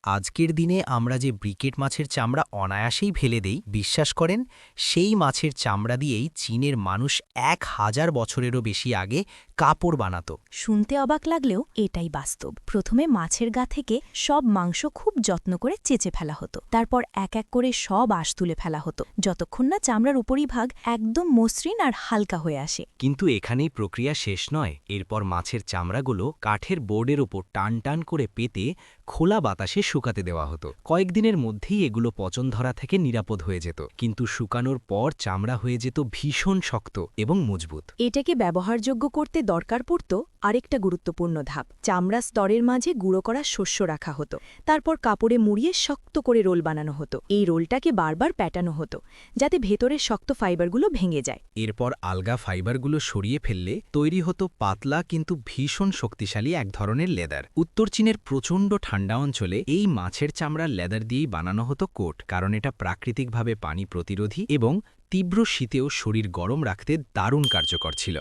আজকের দিনে আমরা যে ব্রিকেট মাছের চামড়া অনায়াসেই ফেলে দেই, বিশ্বাস করেন সেই মাছের চামড়া দিয়েই চীনের মানুষ ১,০০০ বছরেরও বেশি আগে কাপড় বানাতো। শুনতে অবাক লাগলেও এটাই বাস্তব। প্রথমে মাছের গা থেকে সব মাংস খুব যত্ন করে চেঁচে ফেলা হতো, তারপর এক এক করে সব আঁশ তুলে ফেলা হতো, যতক্ষণ না চামড়ার উপরিভাগ একদম মসৃণ আর হালকা হয়ে আসে। কিন্তু এখানেই প্রক্রিয়া শেষ নয়। এরপর মাছের চামড়াগুলো কাঠের বোর্ডের ওপর টান টান করে পেতে খোলা বাতাসে শুকাতে দেওয়া হতো। কয়েকদিনের মধ্যেই এগুলো পচন ধরা থেকে নিরাপদ হয়ে যেত, কিন্তু শুকানোর পর চামড়া হয়ে যেত ভীষণ শক্ত এবং মজবুত। এটাকে ব্যবহারযোগ্য করতে দরকার পড়ত আরেকটা গুরুত্বপূর্ণ ধাপ। চামড়া স্তরের মাঝে গুঁড়ো করা শস্য রাখা হতো, তারপর কাপড়ে মুড়িয়ে শক্ত করে রোল বানানো হতো। এই রোলটাকে বারবার প্যাটানো হতো, যাতে ভেতরের শক্ত ফাইবারগুলো ভেঙে যায়। এরপর আলগা ফাইবারগুলো সরিয়ে ফেললে তৈরি হতো পাতলা কিন্তু ভীষণ শক্তিশালী এক ধরনের লেদার। উত্তর চীনের প্রচণ্ড ঠান্ডা অঞ্চলে এই মাছের চামড়ার লেদার দিয়েই বানানো হতো কোট, কারণ এটা প্রাকৃতিকভাবে পানি প্রতিরোধী এবং তীব্র শীতেও শরীর গরম রাখতে দারুণ কার্যকর ছিল।